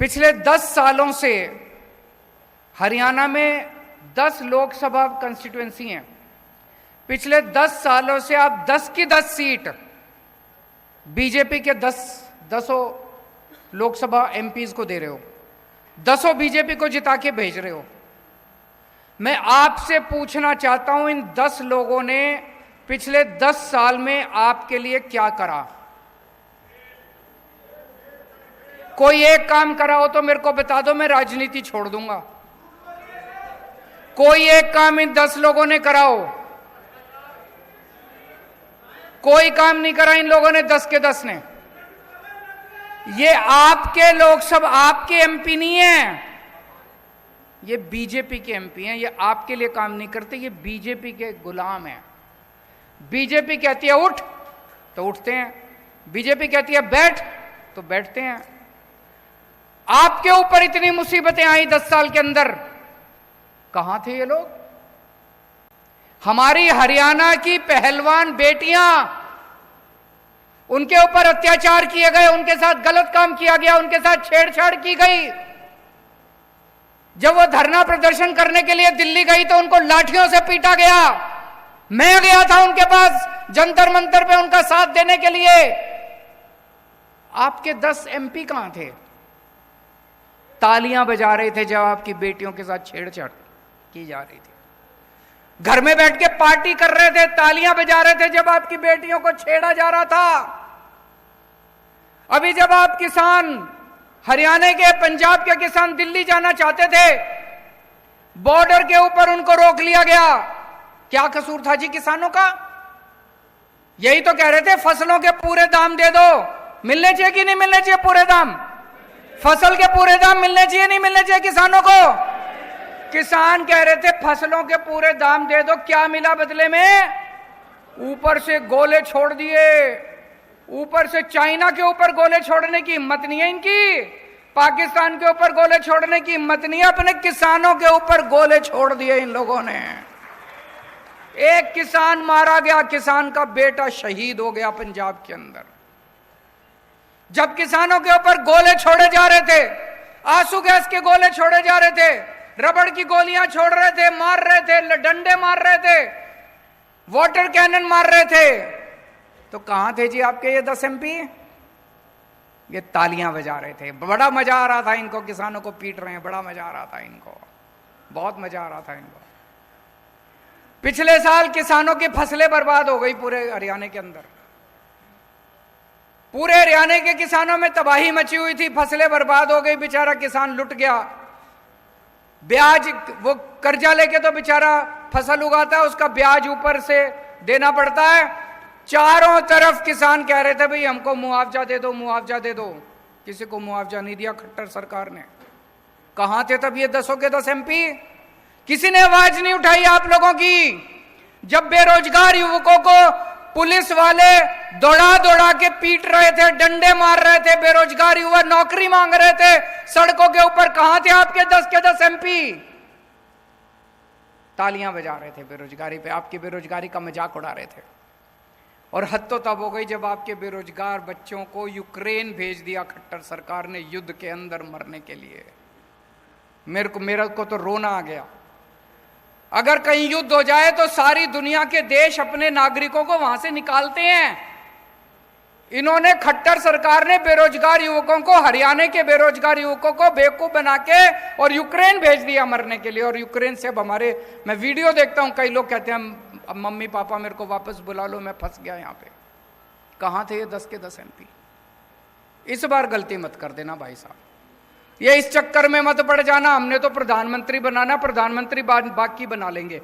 पिछले 10 सालों से हरियाणा में 10 लोकसभा कंस्टिट्यूएंसी हैं। पिछले 10 सालों से आप 10 की 10 सीट बीजेपी के 10 लोकसभा एमपीज को दे रहे हो, 10 बीजेपी को जिता के भेज रहे हो। मैं आपसे पूछना चाहता हूं, इन 10 लोगों ने पिछले 10 साल में आपके लिए क्या करा? कोई एक काम करा हो तो मेरे को बता दो, मैं राजनीति छोड़ दूंगा। कोई एक काम इन 10 लोगों ने करा हो? कोई काम नहीं करा इन लोगों ने, 10 के 10 ने। ये आपके लोकसभा, आपके एमपी नहीं है, ये बीजेपी के एमपी हैं। ये आपके लिए काम नहीं करते, ये बीजेपी के गुलाम हैं। बीजेपी कहती है उठ तो उठते हैं, बीजेपी कहती है बैठ तो बैठते हैं। आपके ऊपर इतनी मुसीबतें आई 10 साल के अंदर, कहां थे ये लोग? हमारी हरियाणा की पहलवान बेटियां, उनके ऊपर अत्याचार किए गए, उनके साथ गलत काम किया गया, उनके साथ छेड़छाड़ की गई। जब वो धरना प्रदर्शन करने के लिए दिल्ली गई तो उनको लाठियों से पीटा गया। मैं गया था उनके पास जंतर मंतर पे उनका साथ देने के लिए। आपके 10 एमपी कहां थे? तालियां बजा रहे थे जब आपकी बेटियों के साथ छेड़छाड़ की जा रही थी। घर में बैठ के पार्टी कर रहे थे, तालियां बजा रहे थे जब आपकी बेटियों को छेड़ा जा रहा था। अभी जब आप किसान, हरियाणा के, पंजाब के किसान दिल्ली जाना चाहते थे, बॉर्डर के ऊपर उनको रोक लिया गया। क्या कसूर था जी किसानों का? यही तो कह रहे थे फसलों के पूरे दाम दे दो। मिलने चाहिए कि नहीं मिलने चाहिए पूरे दाम? फसल के पूरे दाम मिलने चाहिए नहीं मिलने चाहिए किसानों को? किसान कह रहे थे फसलों के पूरे दाम दे दो। क्या मिला बदले में? ऊपर से गोले छोड़ दिए। ऊपर से चाइना के ऊपर गोले छोड़ने की हिम्मत नहीं है इनकी, पाकिस्तान के ऊपर गोले छोड़ने की हिम्मत नहीं है, अपने किसानों के ऊपर गोले छोड़ दिए इन लोगों ने। एक किसान मारा गया, किसान का बेटा शहीद हो गया पंजाब के अंदर। जब किसानों के ऊपर गोले छोड़े जा रहे थे, आंसू गैस के गोले छोड़े जा रहे थे, रबड़ की गोलियां छोड़ रहे थे, मार रहे थे, डंडे मार रहे थे, वाटर कैनन मार रहे थे, तो कहां थे जी आपके ये 10 एमपी? ये तालियां बजा रहे थे। बड़ा मजा आ रहा था इनको, किसानों को पीट रहे हैं, बड़ा मजा आ रहा था इनको, बहुत मजा आ रहा था इनको। पिछले साल किसानों की फसलें बर्बाद हो गई पूरे हरियाणा के अंदर। पूरे हरियाणा के किसानों में तबाही मची हुई थी, फसलें बर्बाद हो गई, बेचारा किसान लुट गया। ब्याज, वो कर्जा लेके तो बेचारा फसल उगाता है, उसका ब्याज ऊपर से देना पड़ता है। चारों तरफ किसान कह रहे थे भाई हमको मुआवजा दे दो, मुआवजा दे दो। किसी को मुआवजा नहीं दिया खट्टर सरकार ने। कहां थे तब ये 10 के 10 एमपी? किसी ने आवाज नहीं उठाई आप लोगों की। जब बेरोजगार युवकों को पुलिस वाले दौड़ा दौड़ा के पीट रहे थे, डंडे मार रहे थे, बेरोजगार युवा नौकरी मांग रहे थे सड़कों के ऊपर, कहां थे आपके 10 के 10 एमपी? तालियां बजा रहे थे बेरोजगारी पे, आपकी बेरोजगारी का मजाक उड़ा रहे थे। और हद तो तब हो गई जब आपके बेरोजगार बच्चों को यूक्रेन भेज दिया खट्टर सरकार ने युद्ध के अंदर मरने के लिए। मेरे को तो रोना आ गया। अगर कहीं युद्ध हो जाए तो सारी दुनिया के देश अपने नागरिकों को वहां से निकालते हैं। इन्होंने, खट्टर सरकार ने बेरोजगार युवकों को, हरियाणा के बेरोजगार युवकों को बेवकूफ बना के और यूक्रेन भेज दिया मरने के लिए। और यूक्रेन से अब हमारे, मैं वीडियो देखता हूं, कई लोग कहते हैं अब मम्मी पापा मेरे को वापस बुला लो, मैं फंस गया यहां पे। कहां थे ये 10 के 10 एमपी? इस बार गलती मत कर देना भाई साहब, ये इस चक्कर में मत पड़ जाना हमने तो प्रधानमंत्री बनाना, प्रधानमंत्री बाकी बना लेंगे।